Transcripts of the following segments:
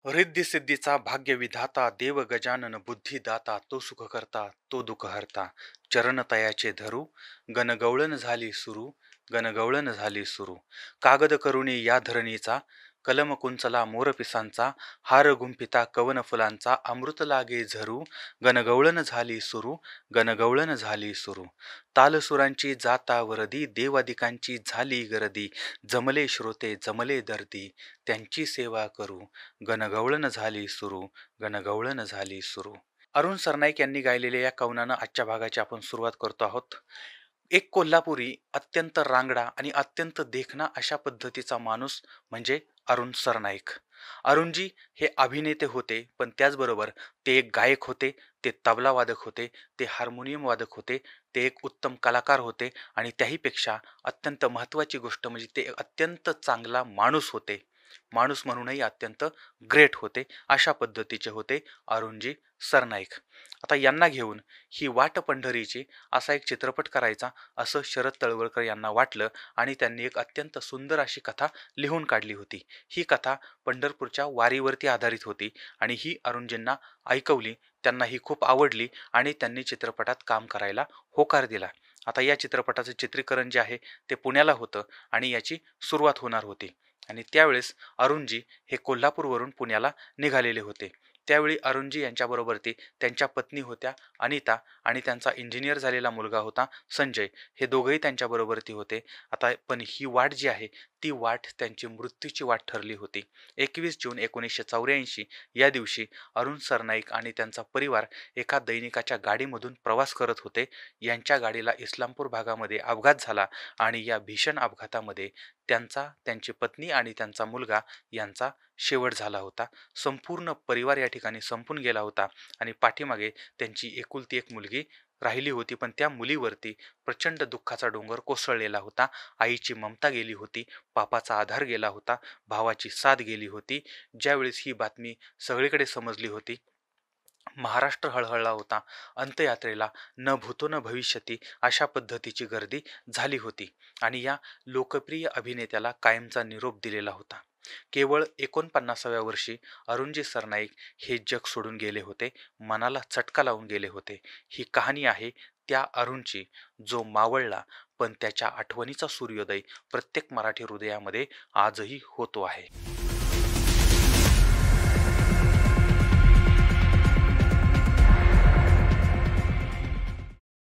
रिद्धी सिद्धीचा भाग्यविधाता देव गजानन बुद्धिदाता तो सुख करता तो दुःख हरता चरण तयाचे धरू गणगवळण झाली सुरू गणगवळण झाली सुरू कागद करुणी या धरणीचा कलम कुंचला मोरपिसांचा हार गुंफिता कवन फुलांचा अमृत लागे झरू गणगवळण झाली सुरू गणगवळण झाली सुरू तालसुरांची जाता वरदी देवादिकांची झाली गर्दी जमले श्रोते जमले दर्दी त्यांची सेवा करू गणगवळण झाली सुरू गणगवळण झाली सुरू. अरुण सरनाईक यांनी गायलेल्या या कवनानं आजच्या भागाची आपण सुरुवात करतो आहोत. एक कोल्हापुरी अत्यंत रांगडा आणि अत्यंत देखणा अशा पद्धतीचा माणूस म्हणजे अरुण सरनाईक. अरुणजी हे अभिनेते होते, पण त्याचबरोबर ते एक गायक होते, ते तबला वादक होते, ते हार्मोनियम वादक होते, ते एक उत्तम कलाकार होते आणि त्याहीपेक्षा अत्यंत महत्त्वाची गोष्ट म्हणजे ते अत्यंत चांगला माणूस होते. माणूस म्हणूनही अत्यंत ग्रेट होते. अशा पद्धतीचे होते अरुणजी सरनाईक. आता यांना घेऊन ही वाट पंढरीची असा एक चित्रपट करायचा असं शरद तळवलकर यांना वाटलं आणि त्यांनी एक अत्यंत सुंदर अशी कथा लिहून काढली होती. ही कथा पंढरपूरच्या वारीवरती आधारित होती आणि ही अरुणजींना ऐकवली. त्यांना ही खूप आवडली आणि त्यांनी चित्रपटात काम करायला होकार दिला. आता या चित्रपटाचं चित्रीकरण जे आहे ते पुण्याला होतं आणि याची सुरुवात होणार होती आणि त्यावेळेस अरुणजी हे कोल्हापूरवरून पुण्याला निघालेले होते. त्यावेळी अरुणजी यांच्याबरोबर त्यांच्या पत्नी होत्या अनिता आणि त्यांचा इंजिनियर झालेला मुलगा होता संजय. हे दोघंही त्यांच्याबरोबरती होते. आता पण ही वाट जी आहे ती वाट त्यांची मृत्यूची वाट ठरली होती. 21 जून 1984 या दिवशी अरुण सरनाईक आणि त्यांचा परिवार एका दैनिकाच्या गाडीमधून प्रवास करत होते. यांच्या गाडीला इस्लामपूर भागामध्ये अपघात झाला आणि या भीषण अपघातामध्ये त्यांची पत्नी आणि त्यांचा मुलगा यांचा शेवट झाला होता. संपूर्ण परिवार या ठिकाणी संपून गेला होता आणि पाठीमागे त्यांची एकुलती एक मुलगी राहिली होती. पण त्या मुलीवरती प्रचंड दुःखाचा डोंगर कोसळलेला होता. आईची ममता गेली होती, बापाचा आधार गेला होता, भावाची साथ गेली होती. ज्यावेळेस ही बातमी सगळीकडे समजली होती, महाराष्ट्र हळहळला होता. अंत्ययात्रेला न भूतो न भविष्यती अशा पद्धतीची गर्दी झाली होती आणि या लोकप्रिय अभिनेत्याला कायमचा निरोप दिलेला होता. केवळ 49व्या वर्षी अरुणजी सरनाईक हे जग सोडून गेले होते, मनाला चटका लावून गेले होते. ही कहाणी आहे त्या अरुणची, जो मावळला पण त्याच्या आठवणीचा सूर्योदय प्रत्येक मराठी हृदयामध्ये आजही होतो आहे.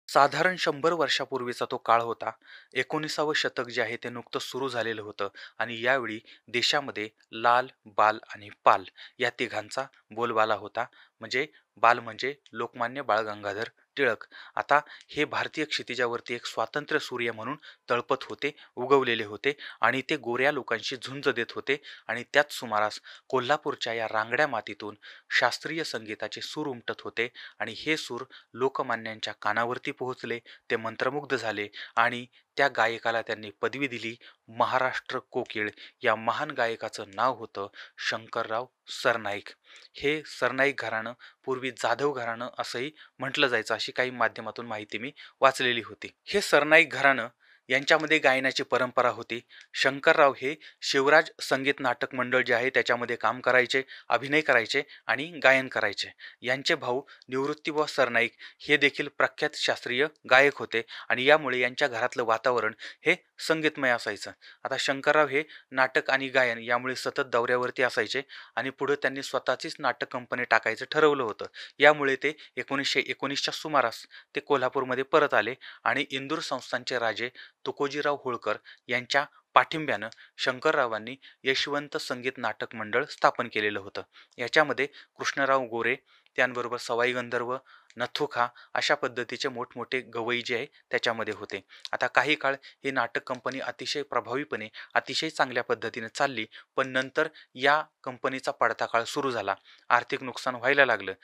साधारण 100 वर्षापूर्वीचा तो काळ होता. 19वं शतक जे आहे ते नुकतंच सुरू झालेलं होतं आणि यावेळी देशामध्ये लाल, बाल आणि पाल या तिघांचा बोलबाला होता. म्हणजे बाल म्हणजे लोकमान्य बाळ गंगाधर टिळक. आता हे भारतीय क्षितिजावरती एक स्वातंत्र्य सूर्य म्हणून तळपत होते, उगवलेले होते आणि ते गोऱ्या लोकांशी झुंज देत होते आणि त्याच सुमारास कोल्हापूरच्या या रांगड्या मातीतून शास्त्रीय संगीताचे सूर उमटत होते आणि हे सूर लोकमान्यांच्या कानावरती पोहोचले. ते मंत्रमुग्ध झाले आणि त्या गायकाला त्यांनी पदवी दिली. महाराष्ट्र कोकिळ या महान गायकाचं नाव होतं शंकरराव सरनाईक. हे सरनाईक घराणं पूर्वी जाधव घराणं असंही म्हटलं जायचं, अशी काही माध्यमातून माहिती मी वाचलेली होती. हे सरनाईक घराणं यांच्यामध्ये गायनाची परंपरा होती. शंकरराव हे शिवराज संगीत नाटक मंडळ जे आहे त्याच्यामध्ये काम करायचे, अभिनय करायचे आणि गायन करायचे. यांचे भाऊ निवृत्तीबुवा सरनाईक हे देखील प्रख्यात शास्त्रीय गायक होते आणि यामुळे यांच्या घरातलं वातावरण हे संगीतमय असायचं. आता शंकरराव हे नाटक आणि गायन यामुळे सतत दौऱ्यावरती असायचे आणि पुढे त्यांनी स्वतःचीच नाटक कंपनी टाकायचं ठरवलं होतं. यामुळे ते 1919च्या सुमारास ते कोल्हापूरमध्ये परत आले आणि इंदूर संस्थानचे राजे तुकोजीराव होळकर यांच्या पाठिंब्यानं शंकररावांनी यशवंत संगीत नाटक मंडळ स्थापन केलेलं होतं. याच्यामध्ये कृष्णराव गोरे, त्यांबरोबर सवाई गंधर्व, नथुखा अशा पद्धतीचे मोठमोठे गवई जे आहे त्याच्यामध्ये होते. आता काही काळ ही नाटक कंपनी अतिशय प्रभावीपणे अतिशय चांगल्या पद्धतीने चालली, पण नंतर या कंपनीचा पडता काळ सुरू झाला. आर्थिक नुकसान व्हायला लागलं,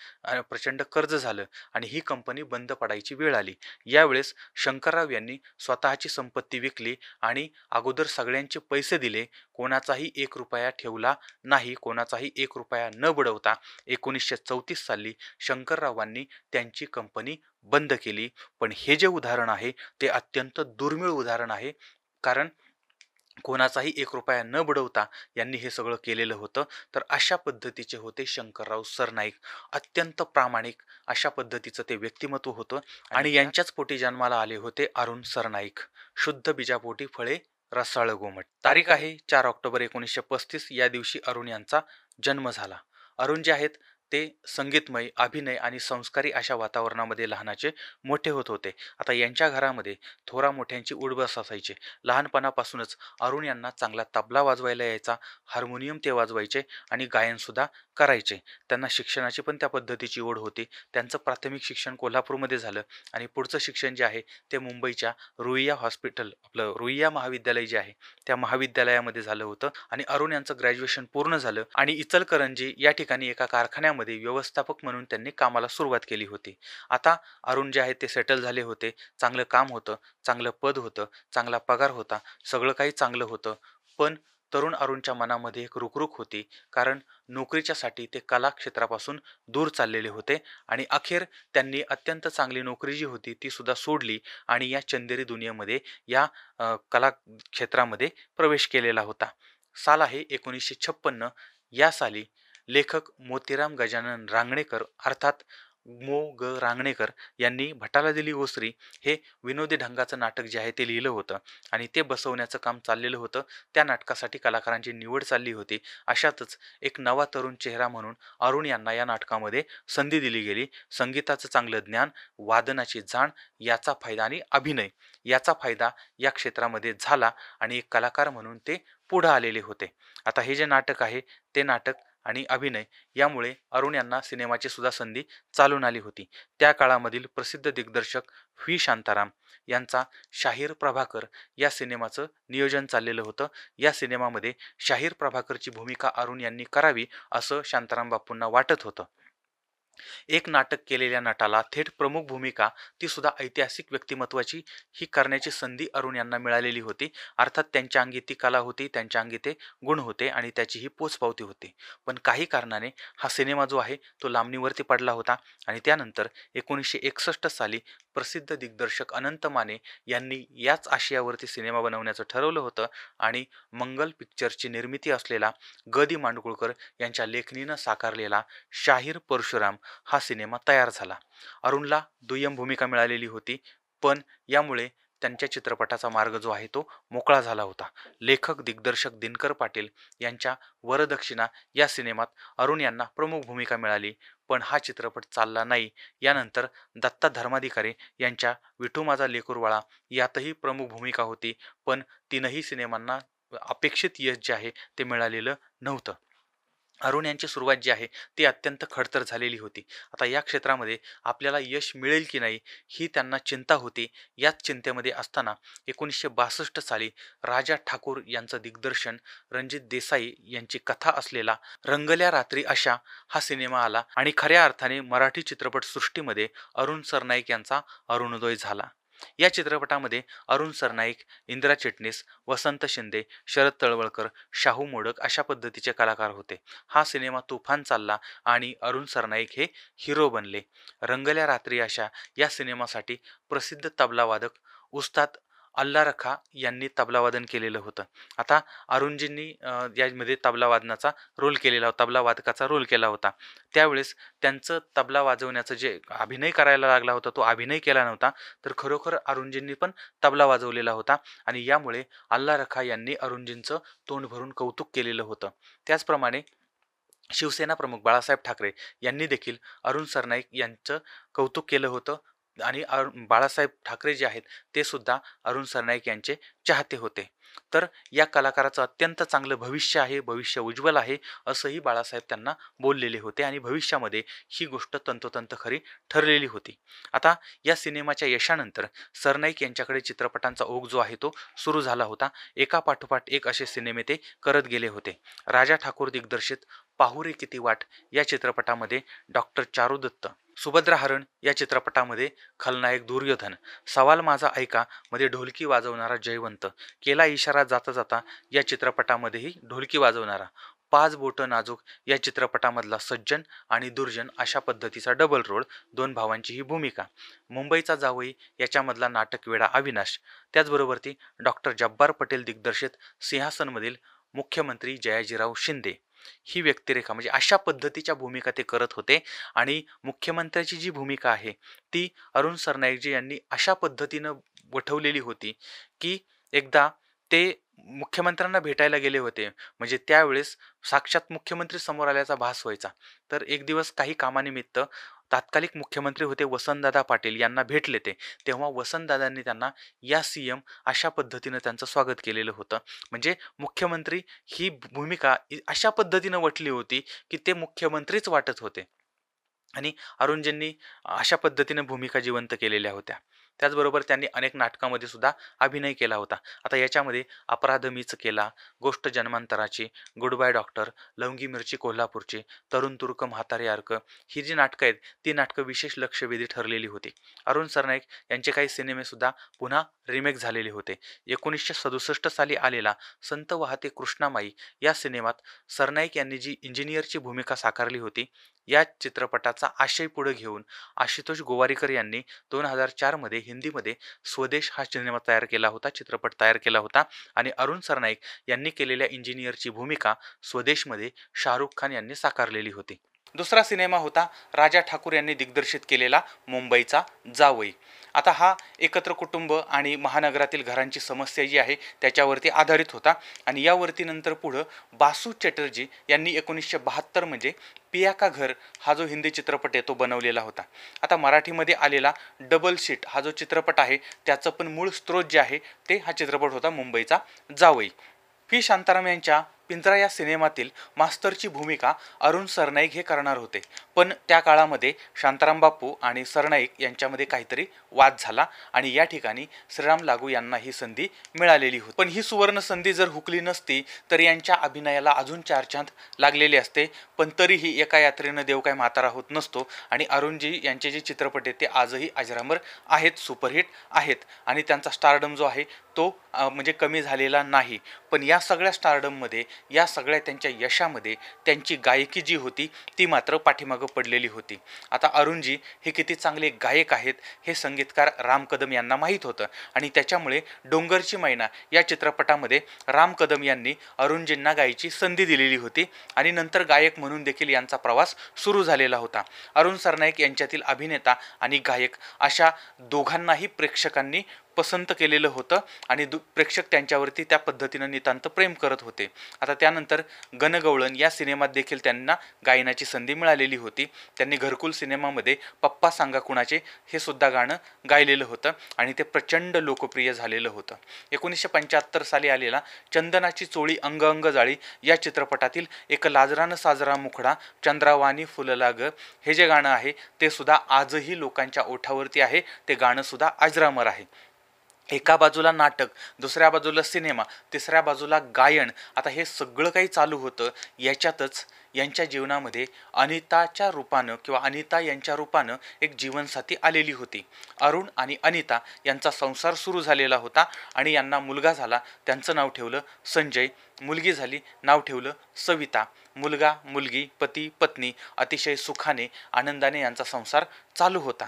प्रचंड कर्ज झालं आणि ही कंपनी बंद पडायची वेळ आली. यावेळेस शंकरराव यांनी स्वतःची संपत्ती विकली आणि अगोदर सगळ्यांचे पैसे दिले, कोणाचाही 1 रुपया ठेवला नाही. कोणाचाही 1 रुपया न बुडवता 1934 साली शंकररावांनी त्यांची कंपनी बंद केली. पण हे जे उदाहरण आहे ते अत्यंत दुर्मिळ उदाहरण आहे, कारण कोणाचाही 1 रुपया न बुडवता यांनी हे सगळं केलेलं होतं. तर अशा पद्धतीचे होते शंकरराव सरनाईक. अत्यंत प्रामाणिक अशा पद्धतीचं ते व्यक्तिमत्व होतं आणि यांच्याच पोटी जन्माला आले होते अरुण सरनाईक. शुद्ध बीजापोटी फळे रसाळ गोमट. तारीख आहे 4 ऑक्टोबर 1935. या दिवशी अरुण यांचा जन्म झाला. अरुण जे आहेत ते संगीतमय, अभिनय आणि संस्कारी अशा वातावरणामध्ये लहानाचे मोठे होत होते. आता यांच्या घरामध्ये थोरा मोठ्यांची उठबस असायची. लहानपणापासूनच अरुण यांना चांगला तबला वाजवायला यायचा, हार्मोनियम ते वाजवायचे आणि गायनसुद्धा करायचे. त्यांना शिक्षणाची पण त्या पद्धतीची ओढ होती. त्यांचं प्राथमिक शिक्षण कोल्हापूरमध्ये झालं आणि पुढचं शिक्षण जे आहे ते मुंबईच्या रुईया हॉस्पिटल आपलं रुईया महाविद्यालय जे आहे त्या महाविद्यालयामध्ये झालं होतं आणि अरुण यांचं ग्रॅज्युएशन पूर्ण झालं आणि इचलकरंजी या ठिकाणी एका कारखान्यामध्ये व्यवस्थापक म्हणून त्यांनी कामाला सुरुवात केली होती. आता अरुण जे आहेत ते सेटल झाले होते. चांगलं काम होतं, चांगलं पद होतं, चांगला पगार होता, सगळं काही चांगलं होतं. पण तरुण अरुणच्या मनामध्ये एक रुखरुख होती, कारण नोकरीच्यासाठी ते कला क्षेत्रापासून दूर चाललेले होते आणि अखेर त्यांनी अत्यंत चांगली नोकरी जी होती ती सुद्धा सोडली आणि या चंदेरी दुनियेमध्ये या कला क्षेत्रामध्ये प्रवेश केलेला होता. साल आहे 1956. या साली लेखक मोतीराम गजानन रांगणेकर अर्थात मो. ग. रांगणेकर यांनी भटाला दिली ओसरी हे विनोदी ढंगाचं नाटक जे आहे ते लिहिलं होतं आणि ते बसवण्याचं काम चाललेलं होतं. त्या नाटकासाठी कलाकारांची निवड चालली होती. अशातच एक नवा तरुण चेहरा म्हणून अरुण यांना या नाटकामध्ये संधी दिली गेली. संगीताचं चांगलं ज्ञान, वादनाची जाण याचा फायदा आणि अभिनय याचा फायदा या क्षेत्रामध्ये झाला आणि एक कलाकार म्हणून ते पुढं आलेले होते. आता हे जे नाटक आहे ते नाटक आणि अभिनय यामुळे अरुण यांना सिनेमाची सुद्धा संधी चालून आली होती. त्या काळामधील प्रसिद्ध दिग्दर्शक व्ही. शांताराम यांचा शाहीर प्रभाकर या सिनेमाचं नियोजन चाललेलं होतं. या सिनेमामध्ये शाहीर प्रभाकरची भूमिका अरुण यांनी करावी असं शांताराम बापूंना वाटत होतं. एक नाटक केलेल्या नटाला थेट प्रमुख भूमिका ती सुद्धा ऐतिहासिक व्यक्तिमत्वाची ही करण्याची संधी अरुण यांना मिळालेली होती. अर्थात त्यांच्या अंगी ती कला होती, त्यांच्या अंगी ते गुण होते आणि त्याची ही पोचपावती होती. पण काही कारणाने हा सिनेमा जो आहे तो लांबणीवरती पडला होता आणि त्यानंतर 1961 साली प्रसिद्ध दिग्दर्शक अनंत माने यांनी याच आशयावरती सिनेमा बनवण्याचं ठरवलं होतं आणि मंगल पिक्चरची निर्मिती असलेला ग. दि. माडगूळकर यांच्या लेखणीनं साकारलेला शाहीर परशुराम हा सिनेमा तयार झाला. अरुणला दुय्यम भूमिका मिळालेली होती, पण यामुळे त्यांच्या चित्रपटाचा मार्ग जो आहे तो मोकळा झाला होता. लेखक दिग्दर्शक दिनकर पाटील यांच्या वरदक्षिणा या सिनेमात अरुण यांना प्रमुख भूमिका मिळाली, पण हा चित्रपट चालला नाही. यानंतर दत्ता धर्माधिकारी यांच्या विठू माझा लेकूरवाळा यातही प्रमुख भूमिका होती, पण तीनही सिनेमांना अपेक्षित यश जे आहे ते मिळालेलं नव्हतं. अरुण यांची सुरुवात जी आहे ती अत्यंत खडतर झालेली होती. आता या क्षेत्रामध्ये आपल्याला यश मिळेल की नाही ही त्यांना चिंता होती. याच चिंतेमध्ये असताना 1962 साली राजा ठाकूर यांचं दिग्दर्शन, रणजित देसाई यांची कथा असलेला रंगल्या रात्री अशा हा सिनेमा आला आणि खऱ्या अर्थाने मराठी चित्रपटसृष्टीमध्ये अरुण सरनाईक यांचा अरुणोदय झाला. या चित्रपटामध्ये अरुण सरनाईक, इंदिरा चिटणीस, वसंत शिंदे, शरद तळवळकर, शाहू मोडक अशा पद्धतीचे कलाकार होते. हा सिनेमा तुफान चालला आणि अरुण सरनाईक हे हिरो बनले. रंगल्या रात्री अशा या सिनेमासाठी प्रसिद्ध तबलावादक उस्ताद अल्ला रखा यांनी तबलावादन केलेलं होतं. आता अरुणजींनी यामध्ये तबलावादनाचा रोल केलेला होता, तबलावादकाचा रोल केला होता. त्यावेळेस त्यांचं तबला वाजवण्याचं जे अभिनय करायला लागला होता तो अभिनय केला नव्हता, तर खरोखर अरुणजींनी पण तबला वाजवलेला होता आणि यामुळे अल्ला रखा यांनी अरुणजींचं तोंड भरून कौतुक केलेलं होतं. त्याचप्रमाणे शिवसेना प्रमुख बाळासाहेब ठाकरे यांनी देखील अरुण सरनाईक यांचं कौतुक केलं होतं आणि बाळासाहेब ठाकरे जे आहेत ते सुद्धा अरुण सरनाईक यांचे चाहते होते. तर या कलाकाराचं अत्यंत चांगलं भविष्य आहे, भविष्य उज्ज्वल आहे असंही बाळासाहेब त्यांना बोललेले होते आणि भविष्यामध्ये ही गोष्ट तंतोतंत खरी ठरलेली होती. आता या सिनेमाच्या यशानंतर सरनाईक यांच्याकडे चित्रपटांचा ओघ जो आहे तो सुरू झाला होता. एकापाठोपाठ एक असे सिनेमे ते करत गेले होते. राजा ठाकूर दिग्दर्शित पाहुरे किती वाट या चित्रपटामध्ये डॉक्टर चारू दत्त, सुभद्रा हरण या चित्रपटामध्ये खलनायक दुर्योधन, सवाल माझा ऐका मध्ये ढोलकी वाजवणारा जयवंत, केला इशारा जाता जाता या चित्रपटामध्येही ढोलकी वाजवणारा, पाच बोटं नाजूक या चित्रपटामधला सज्जन आणि दुर्जन अशा पद्धतीचा डबल रोल, दोन भावांची ही भूमिका. मुंबईचा जावई याच्यामधला नाटकवेडा अविनाश, त्याचबरोबर ती डॉक्टर जब्बार पटेल दिग्दर्शित सिंहासनमधील मुख्यमंत्री जयाजीराव शिंदे ही व्यक्तिरेखा, म्हणजे अशा पद्धतीच्या भूमिका ते करत होते. आणि मुख्यमंत्र्याची जी भूमिका आहे ती अरुण सरनाईकजी यांनी अशा पद्धतीनं वठवलेली होती की एकदा ते मुख्यमंत्र्यांना भेटायला गेले होते, म्हणजे त्यावेळेस साक्षात मुख्यमंत्री समोर आल्याचा भास व्हायचा. तर एक दिवस काही कामानिमित्त तात्कालिक मुख्यमंत्री होते वसंतदादा पाटील यांना भेटले ते, तेव्हा वसंतदादांनी त्यांना या सीएम अशा पद्धतीनं त्यांचं स्वागत केलेलं होतं. म्हणजे मुख्यमंत्री ही भूमिका अशा पद्धतीनं वठली होती की ते मुख्यमंत्रीच वाटत होते. आणि अरुणजींनी अशा पद्धतीने भूमिका जिवंत केलेल्या होत्या. त्याचबरोबर त्यांनी अनेक नाटकामध्ये सुद्धा अभिनय केला होता. आता याच्यामध्ये अपराध मीच केला, गोष्ट जन्मांतराची, गुड बाय डॉक्टर, लवंगी मिरची कोल्हापूरची, तरुण तुर्क म्हातारे अर्क ही जी नाटकं आहेत ती नाटकं विशेष लक्षवेधी ठरलेली होती. अरुण सरनाईक यांचे काही सिनेमे सुद्धा पुन्हा रिमेक झालेले होते. 1967 साली आलेला संत वाहते कृष्णामाई या सिनेमात सरनाईक यांनी जी इंजिनियरची भूमिका साकारली होती, या चित्रपटाचा आशय पुढे घेऊन आशुतोष गोवारीकर यांनी 2004 मध्ये हिंदीमध्ये स्वदेश हा सिनेमा तयार केला होता, चित्रपट तयार केला होता. आणि अरुण सरनाईक यांनी केलेल्या इंजिनियरची भूमिका स्वदेशमध्ये शाहरुख खान यांनी साकारलेली होती. दुसरा सिनेमा होता राजा ठाकूर यांनी दिग्दर्शित केलेला मुंबईचा जावई. आता हा एकत्र कुटुंब आणि महानगरातील घरांची समस्या जी आहे त्याच्यावरती आधारित होता. आणि यावरती नंतर पुढं बासू चॅटर्जी यांनी 1972 म्हणजे पिया का घर हा जो हिंदी चित्रपट आहे तो बनवलेला होता. आता मराठीमध्ये आलेला डबल शीट हा जो चित्रपट आहे त्याचं पण मूळ स्रोत जे आहे ते हा चित्रपट होता मुंबईचा जावई. व्ही शांताराम यांच्या पिंजरा या सिनेमातील मास्तरची भूमिका अरुण सरनाईक हे करणार होते. पण त्या काळामध्ये शांताराम बापू आणि सरनाईक यांच्यामध्ये काहीतरी वाद झाला आणि या ठिकाणी श्रीराम लागू यांना ही संधी मिळालेली होती. पण ही सुवर्ण संधी जर हुकली नसती तर यांच्या अभिनयाला अजून चार चांद लागलेले असते. पण तरीही एका यात्रेनं देव काय म्हातारा होत नसतो. आणि अरुणजी यांचे जे चित्रपट आहेत ते आजही अजरामर आहेत, सुपरहिट आहेत. आणि त्यांचा स्टारडम जो आहे तो म्हणजे कमी झालेला नाही. पण या सगळ्या स्टारडममध्ये, या सगळ्या त्यांच्या यशामध्ये त्यांची गायकी जी होती ती मात्र पाठीमागं पडलेली होती. आता अरुणजी हे किती चांगले गायक आहेत हे संगीतकार राम कदम यांना माहीत होतं. आणि त्याच्यामुळे डोंगरची मैना या चित्रपटामध्ये राम कदम यांनी अरुणजींना गायची संधी दिलेली होती. आणि नंतर गायक म्हणून देखील यांचा प्रवास सुरू झालेला होता. अरुण सरनाईक यांच्यातील अभिनेता आणि गायक अशा दोघांनाही प्रेक्षकांनी पसंत केलेलं होतं आणि प्रेक्षक त्यांच्यावरती त्या पद्धतीनं नितांत प्रेम करत होते. आता त्यानंतर गणगवळण या सिनेमात देखील त्यांना गायनाची संधी मिळालेली होती. त्यांनी घरकुल सिनेमामध्ये पप्पा सांगा कुणाचे हे सुद्धा गाणं गायलेलं होतं आणि ते प्रचंड लोकप्रिय झालेलं होतं. 1975 साली आलेला चंदनाची चोळी अंग अंग जाळी या चित्रपटातील एक लाजरानं साजरा मुखडा चंद्रावानी फुलला ग हे जे गाणं आहे ते सुद्धा आजही लोकांच्या ओठावरती आहे. ते गाणं सुद्धा अजरामर आहे. एका बाजूला नाटक, दुसऱ्या बाजूला सिनेमा, तिसऱ्या बाजूला गायन, आता हे सगळं काही चालू होतं. याच्यातच यांच्या जीवनामध्ये अनिताच्या रूपानं किंवा अनिता यांच्या रूपानं एक जीवनसाथी आलेली होती. अरुण आणि अनिता यांचा संसार सुरू झालेला होता आणि यांना मुलगा झाला. त्यांचं नाव ठेवलं संजय. मुलगी झाली, नाव ठेवलं सविता. मुलगा मुलगी पती पत्नी अतिशय सुखाने आनंदाने यांचा संसार चालू होता.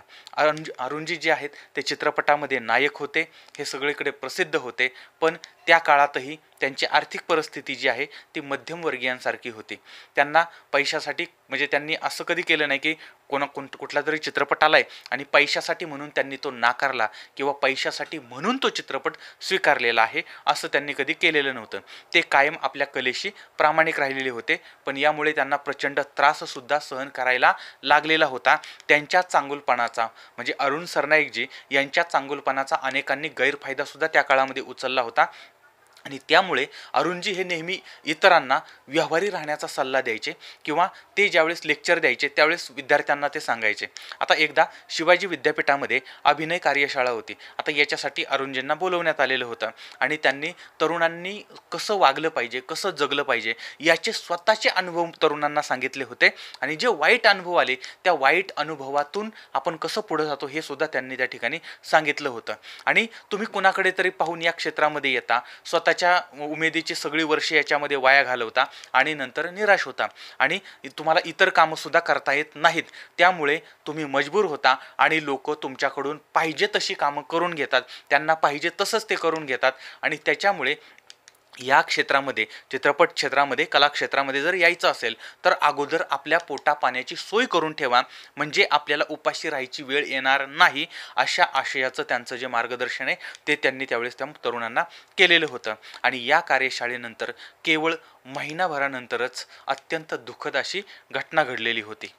अरुणजी जे आहेत ते चित्रपटामध्ये नायक होते, हे सगळीकडे प्रसिद्ध होते. पण त्या काळातही त्यांची आर्थिक परिस्थिती जी आहे ती मध्यमवर्गीयांसारखी होती. त्यांना पैशासाठी म्हणजे त्यांनी असं कधी केलं नाही की कुठला तरी चित्रपट आलाय आणि पैशासाठी म्हणून त्यांनी तो नाकारला किंवा पैशासाठी म्हणून तो चित्रपट स्वीकारलेला आहे असं त्यांनी कधी केलेलं नव्हतं. ते कायम आपल्या कलेशी प्रामाणिक राहिलेले होते. पण यामुळे त्यांना प्रचंड त्राससुद्धा सहन करायला लागलेला होता. त्यांच्या चांगुलपणाचा म्हणजे अरुण सरनाईकजी यांच्या चांगुलपणाचा अनेकांनी गैरफायदासुद्धा त्या काळामध्ये उचलला होता. आणि त्यामुळे अरुणजी हे नेहमी इतरांना व्यवहारी राहण्याचा सल्ला द्यायचे किंवा ते ज्यावेळेस लेक्चर द्यायचे त्यावेळेस विद्यार्थ्यांना ते सांगायचे. आता एकदा शिवाजी विद्यापीठामध्ये अभिनय कार्यशाळा होती. आता याच्यासाठी अरुणजींना बोलवण्यात आलेलं होतं आणि त्यांनी तरुणांनी कसं वागलं पाहिजे, कसं जगलं पाहिजे याचे स्वतःचे अनुभव तरुणांना सांगितले होते. आणि जे वाईट अनुभव आले त्या वाईट अनुभवातून आपण कसं पुढे जातो हे सुद्धा त्यांनी त्या ठिकाणी सांगितलं होतं. आणि तुम्ही कुणाकडे तरी पाहून या क्षेत्रामध्ये येता, स्वतः स्वतःच्या उमेदीची सगळी वर्षे याच्यामध्ये वाया घालवता आणि नंतर निराश होता आणि तुम्हाला इतर कामंसुद्धा करता येत नाहीत, त्यामुळे तुम्ही मजबूर होता आणि लोक तुमच्याकडून पाहिजे तशी कामं करून घेतात, त्यांना पाहिजे तसंच ते करून घेतात आणि त्याच्यामुळे या क्षेत्रामध्ये, चित्रपट क्षेत्रामध्ये, कला क्षेत्रामध्ये जर यायचं असेल तर अगोदर आपल्या पोटा पाण्याची सोय करून ठेवा, म्हणजे आपल्याला उपाशी राहायची वेळ येणार नाही, अशा आशयाचं त्यांचं जे मार्गदर्शन आहे ते त्यांनी त्यावेळेस त्या तरुणांना केलेलं होतं. आणि या कार्यशाळेनंतर केवळ महिनाभरानंतरच अत्यंत दुःखद अशी घटना घडलेली होती.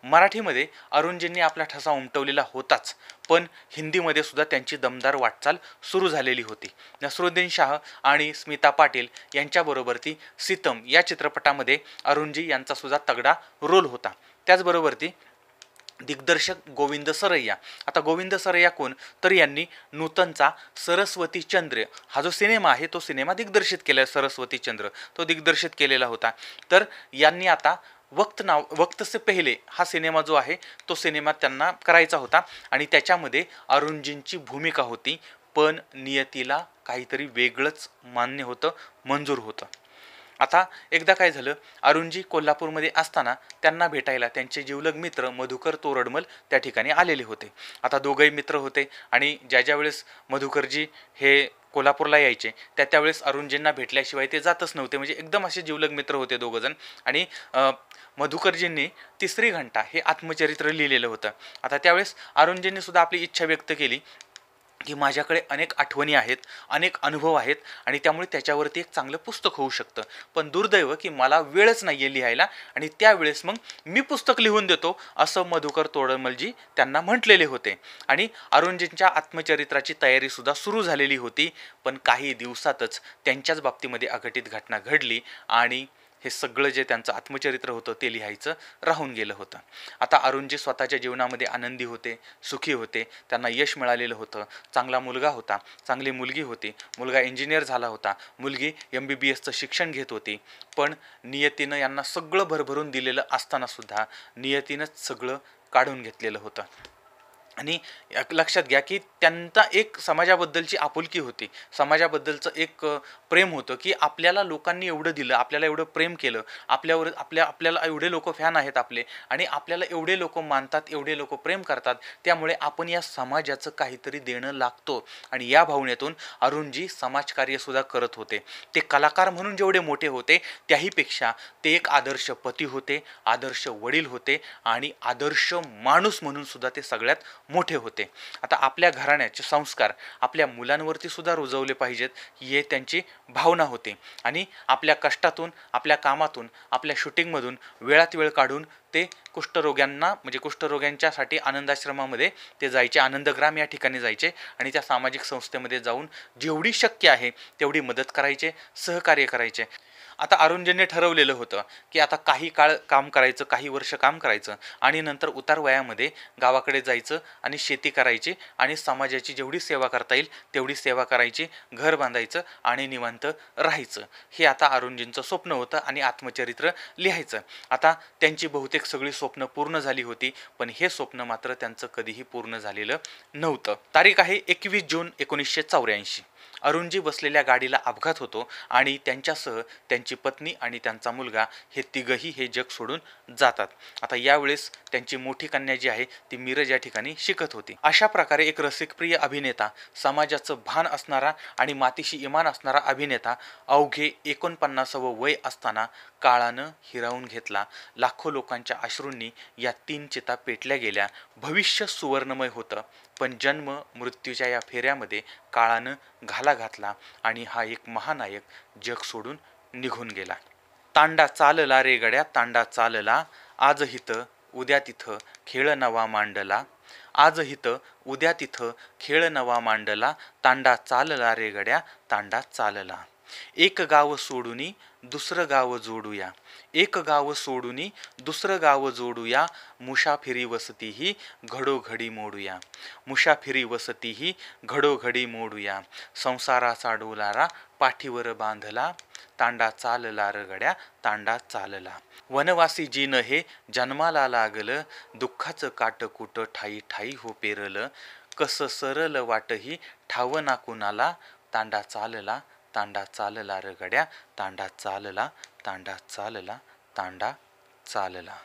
मराठीमध्ये अरुणजींनी आपला ठसा उमटवलेला होताच, पण हिंदीमध्ये सुद्धा त्यांची दमदार वाटचाल सुरू झालेली होती. नसरुद्दीन शाह आणि स्मिता पाटील यांच्याबरोबर ती सितम या चित्रपटामध्ये अरुणजी यांचा सुद्धा तगडा रोल होता. त्याचबरोबर ती दिग्दर्शक गोविंद सरैया. आता गोविंद सरैया कोण, तर यांनी नूतनचा सरस्वती चंद्र हा जो सिनेमा आहे तो सिनेमा दिग्दर्शित केला, सरस्वती चंद्र तो दिग्दर्शित केलेला होता. तर यांनी आता वक्त से पहिले हा सिनेमा जो आहे तो सिनेमा त्यांना करायचा होता आणि त्याच्यामध्ये अरुणजींची भूमिका होती, पण नियतीला काहीतरी वेगळंच मान्य होतं, मंजूर होतं. आता एकदा काय झालं, अरुणजी कोल्हापूरमध्ये असताना त्यांना भेटायला त्यांचे जिवलग मित्र मधुकर तोरडमल त्या ठिकाणी आलेले होते. आता दोघंही मित्र होते आणि ज्या वेळेस मधुकरजी हे कोल्हापूरला यायचे त्यावेळेस अरुणजींना भेटल्याशिवाय ते जातच नव्हते, म्हणजे एकदम असे जिवलग मित्र होते दोघंजण. आणि मधुकरजींनी तिसरी घंटा हे आत्मचरित्र लिहिलेलं होतं. आता त्यावेळेस अरुणजींनी सुद्धा आपली इच्छा व्यक्त केली की माझ्याकडे अनेक आठवणी आहेत, अनेक अनुभव आहेत आणि त्यामुळे त्याच्यावरती एक चांगलं पुस्तक होऊ शकतं, पण दुर्दैव की मला वेळच नाही आहे लिहायला आणि त्यावेळेस मग मी पुस्तक लिहून देतो असं मधुकर तोरडमलजी त्यांना म्हटलेले होते. आणि अरुणजींच्या आत्मचरित्राची तयारीसुद्धा सुरू झालेली होती, पण काही दिवसातच त्यांच्याच बाबतीमध्ये अघटित घटना घडली आणि हे सगळं जे त्यांचं आत्मचरित्र होतं ते लिहायचं राहून गेलं होतं. आता अरुणजी स्वतःच्या जीवनामध्ये आनंदी होते, सुखी होते, त्यांना यश मिळालेलं होतं, चांगला मुलगा होता, चांगली मुलगी होती, मुलगा इंजिनियर झाला होता, मुलगी MBBSचं शिक्षण घेत होती. पण नियतीनं यांना सगळं भरभरून दिलेलं असतानासुद्धा नियतीनंच सगळं काढून घेतलेलं होतं. आणि लक्षात घ्या की त्यांचा एक समाजाबद्दलची आपुलकी होती, समाजाबद्दलचं एक प्रेम होतं की आपल्याला लोकांनी एवढं दिलं, आपल्याला एवढं प्रेम केलं, आपल्याला एवढे लोक फॅन आहेत आपले आणि आपल्याला एवढे लोक मानतात, एवढे लोक प्रेम करतात, त्यामुळे आपण या समाजाचं काहीतरी देणं लागतो. आणि या भावनेतून अरुणजी समाजकार्यसुद्धा करत होते. ते कलाकार म्हणून जेवढे मोठे होते त्याहीपेक्षा ते एक आदर्श पती होते, आदर्श वडील होते आणि आदर्श माणूस म्हणून सुद्धा ते सगळ्यात मोठे होते. आता आपल्या घराण्याचे संस्कार आपल्या मुलांवरती सुद्धा रुजवले पाहिजेत हे त्यांची भावना होती. आणि आपल्या कष्टातून, आपल्या कामातून, आपल्या शूटिंगमधून वेळात वेळ काढून ते कुष्ठरोग्यांना, म्हणजे कुष्ठरोग्यांच्यासाठी आनंदाश्रमामध्ये ते जायचे, आनंदग्राम या ठिकाणी जायचे आणि त्या सामाजिक संस्थेमध्ये जाऊन जेवढी शक्य आहे तेवढी मदत करायचे, सहकार्य करायचे. आता अरुणजींनी ठरवलेलं होतं की आता काही काळ काम करायचं, काही वर्ष काम करायचं आणि नंतर उतार वयामध्ये गावाकडे जायचं आणि शेती करायची आणि समाजाची जेवढी सेवा करता येईल तेवढी सेवा करायची, घर बांधायचं आणि निवांत राहायचं. हे आता अरुणजींचं स्वप्न होतं आणि आत्मचरित्र लिहायचं. आता त्यांची बहुतेक सगळी स्वप्न पूर्ण झाली होती, पण हे स्वप्न मात्र त्यांचं कधीही पूर्ण झालेलं नव्हतं. तारीख आहे 21 जून 1984. अरुणजी बसलेल्या गाडीला अपघात होतो आणि त्यांच्यासह त्यांची पत्नी आणि त्यांचा मुलगा हे तिघही हे जग सोडून जातात. आता यावेळेस त्यांची मोठी कन्या जी आहे ती मिरज या ठिकाणी शिकत होती. अशा प्रकारे एक रसिकप्रिय अभिनेता, समाजाचं भान असणारा आणि मातीशी इमान असणारा अभिनेता अवघे 49वं वय असताना काळानं हिरावून घेतला. लाखो लोकांच्या अश्रूंनी या 3 चिता पेटल्या गेल्या. भविष्य सुवर्णमय होतं, पण जन्म मृत्यूच्या या फेऱ्यामध्ये काळानं घाला घातला आणि हा एक महानायक जग सोडून निघून गेला. तांडा चालला रे गड्या, तांडा चालला, आज हिथं उद्या तिथं खेळ नवा मांडला, आज हिथं उद्या तिथं खेळ नवा मांडला, तांडा चालला रे गड्या, तांडा चालला. एक गाव सोडूनी दुसरं गाव जोडूया, एक गाव सोडूनी दुसरं गाव जोडूया, मुसाफिरी वसती ही घडोघडी मोडूया, मुसाफिरी वसती ही घडोघडी मोडूया, संसाराचा डोलारा पाठीवर बांधला, तांडा चालला र गड्या, तांडा चालला. वनवासी जीन हे जन्माला लागलं, दुःखाचं काटकुट ठाई ठाई हो पेरलं, कसं सरल वाटही ठाव ना कुणाला, तांडा चालला, तांडा चालला र गड्या, तांडा चालला, तांडा चालला, तांडा चालला.